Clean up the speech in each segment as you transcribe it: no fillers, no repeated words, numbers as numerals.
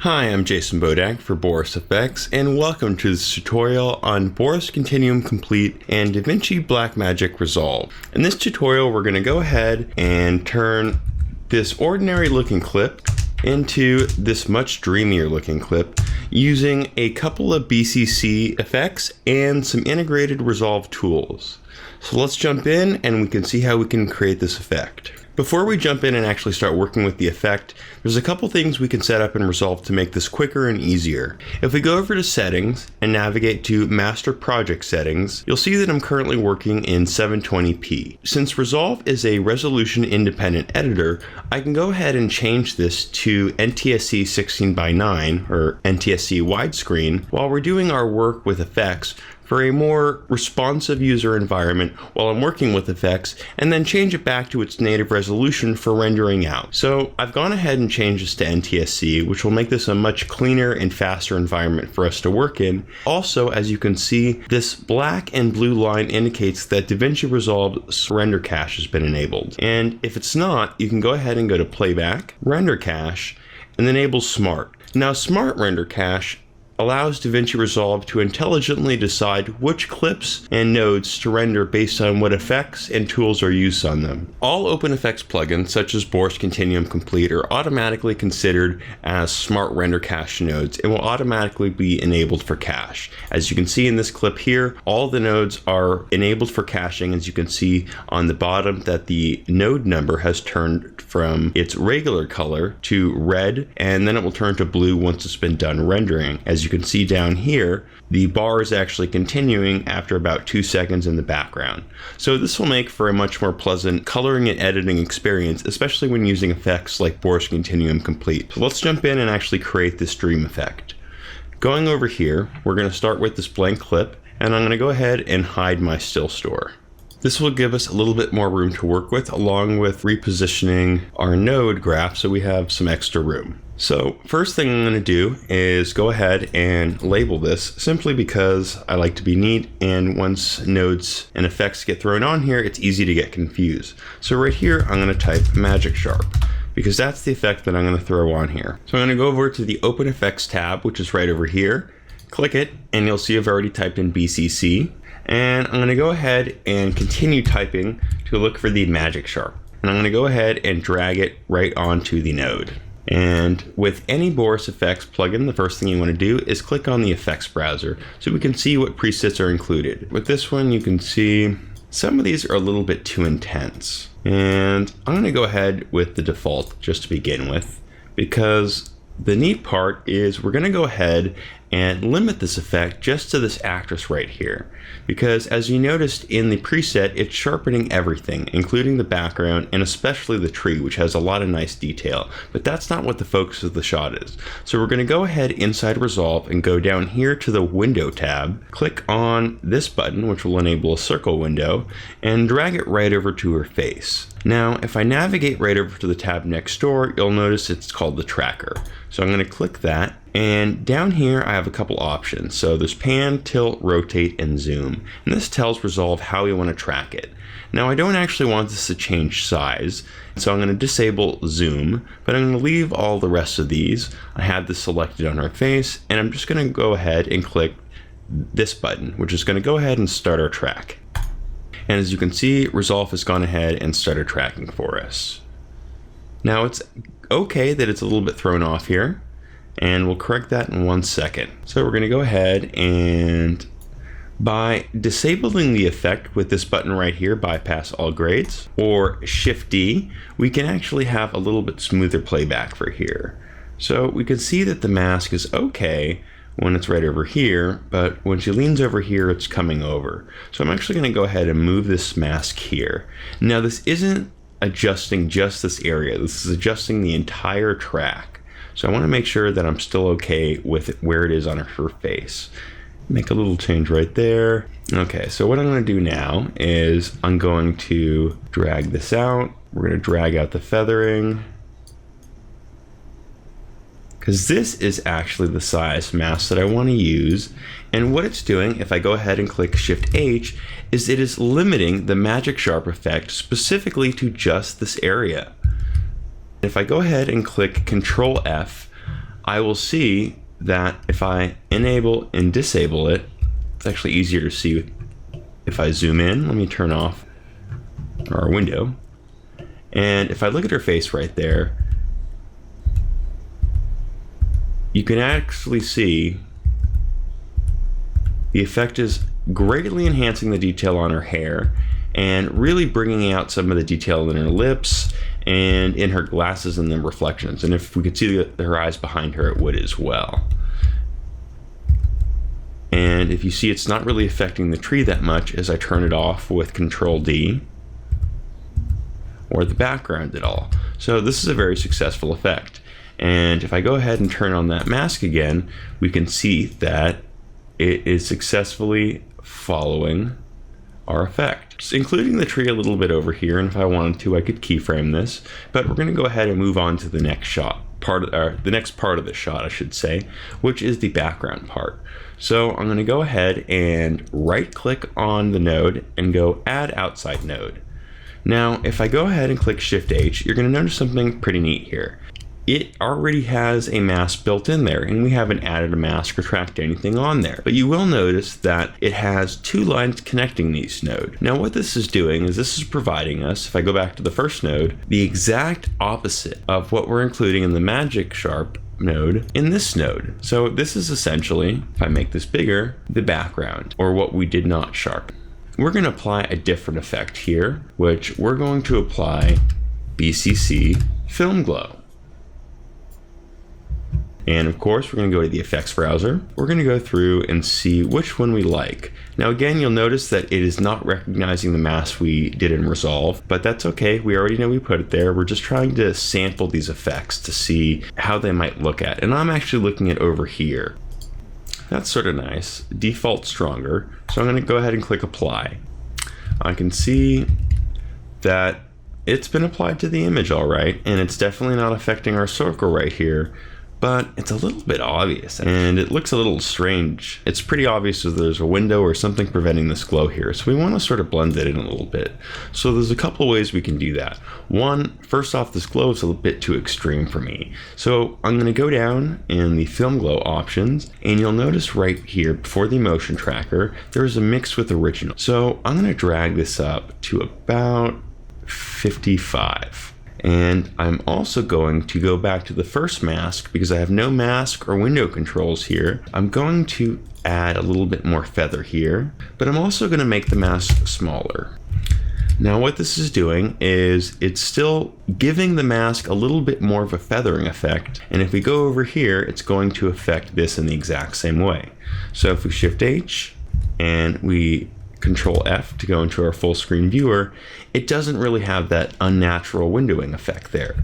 Hi, I'm Jason Bowdach for Boris Effects, and welcome to this tutorial on Boris Continuum Complete and DaVinci Blackmagic Resolve. In this tutorial, we're going to go ahead and turn this ordinary looking clip into this much dreamier looking clip using a couple of BCC effects and some integrated Resolve tools. So let's jump in and we can see how we can create this effect. Before we jump in and actually start working with the effect, there's a couple things we can set up in Resolve to make this quicker and easier. If we go over to Settings and navigate to Master Project Settings, you'll see that I'm currently working in 720p. Since Resolve is a resolution independent editor, I can go ahead and change this to NTSC 16:9 or NTSC widescreen while we're doing our work with effects for a more responsive user environment while I'm working with effects, and then change it back to its native resolution for rendering out. So I've gone ahead and changed this to NTSC, which will make this a much cleaner and faster environment for us to work in. Also, as you can see, this black and blue line indicates that DaVinci Resolve's render cache has been enabled. And if it's not, you can go ahead and go to Playback, Render Cache, and enable Smart. Now, Smart Render Cache allows DaVinci Resolve to intelligently decide which clips and nodes to render based on what effects and tools are used on them. All OpenEffects plugins, such as Boris Continuum Complete, are automatically considered as smart render cache nodes and will automatically be enabled for cache. As you can see in this clip here, all the nodes are enabled for caching. As you can see on the bottom that the node number has turned from its regular color to red, and then it will turn to blue once it's been done rendering. As you can see down here, the bar is actually continuing after about 2 seconds in the background. So this will make for a much more pleasant coloring and editing experience, especially when using effects like Boris Continuum Complete. So let's jump in and actually create this dream effect. Going over here, we're going to start with this blank clip, and I'm going to go ahead and hide my still store. This will give us a little bit more room to work with, along with repositioning our node graph so we have some extra room. So first thing I'm going to do is go ahead and label this, simply because I like to be neat, and once nodes and effects get thrown on here, it's easy to get confused. So right here, I'm going to type Magic Sharp, because that's the effect that I'm going to throw on here. So I'm going to go over to the OpenEffects tab, which is right over here, click it, and you'll see I've already typed in BCC. And I'm going to go ahead and continue typing to look for the Magic Sharp. And I'm going to go ahead and drag it right onto the node. And with any Boris Effects plugin, the first thing you want to do is click on the effects browser so we can see what presets are included. With this one, you can see some of these are a little bit too intense. And I'm going to go ahead with the default just to begin with, because the neat part is we're going to go ahead and limit this effect just to this actress right here, because as you noticed in the preset, it's sharpening everything, including the background and especially the tree, which has a lot of nice detail, but that's not what the focus of the shot is. So we're going to go ahead inside Resolve and go down here to the Window tab, click on this button, which will enable a circle window, and drag it right over to her face. Now, if I navigate right over to the tab next door, you'll notice it's called the tracker. So I'm going to click that, and down here I have a couple options. So there's pan, tilt, rotate, and zoom. And this tells Resolve how we want to track it. Now, I don't actually want this to change size, so I'm going to disable zoom, but I'm going to leave all the rest of these. I have this selected on her face, and I'm just going to go ahead and click this button, which is going to go ahead and start our track. And as you can see, Resolve has gone ahead and started tracking for us. Now, it's okay that it's a little bit thrown off here, and we'll correct that in 1 second. So we're going to go ahead, and by disabling the effect with this button right here, bypass all grades, or Shift D, we can actually have a little bit smoother playback for here. So we can see that the mask is okay when it's right over here, but when she leans over here, it's coming over. So I'm actually going to go ahead and move this mask here. Now, this isn't adjusting just this area. This is adjusting the entire track. So I want to make sure that I'm still okay with where it is on her face. Make a little change right there. Okay, so what I'm going to do now is I'm going to drag this out. We're going to drag out the feathering, because this is actually the size mask that I want to use. And what it's doing, if I go ahead and click Shift H, is it is limiting the Magic Sharp effect specifically to just this area. If I go ahead and click Control F, I will see that if I enable and disable it, it's actually easier to see if I zoom in. Let me turn off our window. And if I look at her face right there, you can actually see the effect is greatly enhancing the detail on her hair and really bringing out some of the detail in her lips and in her glasses and the reflections. And if we could see her eyes behind her, it would as well. And if you see, it's not really affecting the tree that much as I turn it off with Control D, or the background at all. So this is a very successful effect. And if I go ahead and turn on that mask again, we can see that it is successfully following our effect, including the tree a little bit over here. And if I wanted to, I could keyframe this, but we're going to go ahead and move on to the next shot, the next part of the shot, I should say, which is the background part. So I'm going to go ahead and right click on the node and go add outside node. Now, if I go ahead and click Shift H, you're going to notice something pretty neat here. It already has a mask built in there, and we haven't added a mask or tracked anything on there. But you will notice that it has two lines connecting these nodes. Now what this is doing is this is providing us, if I go back to the first node, the exact opposite of what we're including in the Magic Sharp node in this node. So this is essentially, if I make this bigger, the background, or what we did not sharpen. We're going to apply a different effect here, which we're going to apply BCC Film Glow. And of course, we're going to go to the effects browser. We're going to go through and see which one we like. Now again, you'll notice that it is not recognizing the mask we did in Resolve, but that's okay. We already know we put it there. We're just trying to sample these effects to see how they might look at. And I'm actually looking at over here. That's sort of nice. Default stronger. So I'm going to go ahead and click apply. I can see that it's been applied to the image all right, and it's definitely not affecting our circle right here. But it's a little bit obvious and it looks a little strange. It's pretty obvious that there's a window or something preventing this glow here. So we want to sort of blend it in a little bit. So there's a couple of ways we can do that. One, first off, this glow is a little bit too extreme for me. So I'm going to go down in the film glow options, and you'll notice right here before the motion tracker, there's a mix with original. So I'm going to drag this up to about 55. And I'm also going to go back to the first mask because I have no mask or window controls here. I'm going to add a little bit more feather here, but I'm also going to make the mask smaller. Now what this is doing is it's still giving the mask a little bit more of a feathering effect. And if we go over here, it's going to affect this in the exact same way. So if we Shift H and we Control F to go into our full screen viewer, it doesn't really have that unnatural windowing effect there.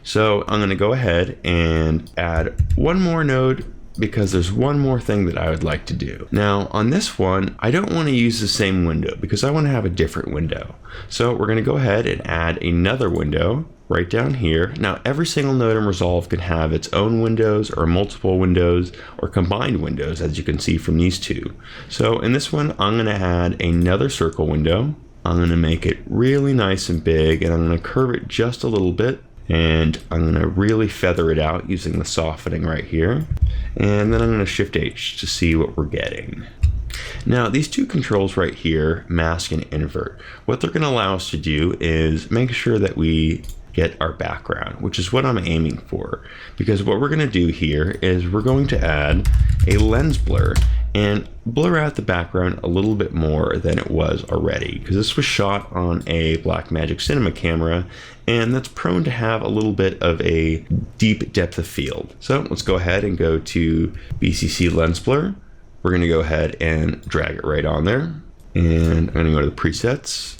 So I'm going to go ahead and add one more node because there's one more thing that I would like to do. Now on this one, I don't want to use the same window because I want to have a different window. So we're going to go ahead and add another window right down here. Now every single node in Resolve can have its own windows or multiple windows or combined windows, as you can see from these two. So in this one, I'm going to add another circle window. I'm going to make it really nice and big, and I'm going to curve it just a little bit, and I'm going to really feather it out using the softening right here. And then I'm going to Shift H to see what we're getting. Now these two controls right here, mask and invert, what they're going to allow us to do is make sure that we get our background, which is what I'm aiming for. Because what we're going to do here is we're going to add a lens blur and blur out the background a little bit more than it was already, because this was shot on a Blackmagic Cinema camera, and that's prone to have a little bit of a deep depth of field. So let's go ahead and go to BCC lens blur. We're going to go ahead and drag it right on there, and I'm going to go to the presets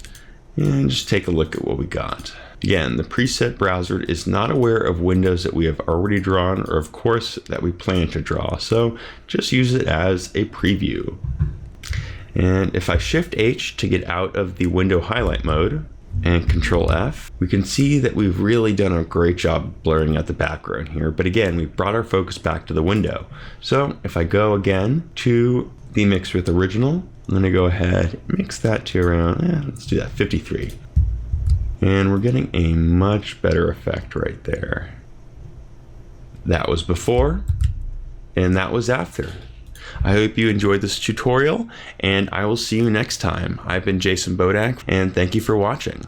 and just take a look at what we got. Again, the preset browser is not aware of windows that we have already drawn or of course that we plan to draw, so just use it as a preview. And if I Shift H to get out of the window highlight mode and Control F, we can see that we've really done a great job blurring out the background here, but again, we brought our focus back to the window. So if I go again to the mix with original, I'm going to go ahead and mix that to around, let's do that, 53. And we're getting a much better effect right there. that was before, and that was after. I hope you enjoyed this tutorial, and I will see you next time. I've been Jason Bowdach, and thank you for watching.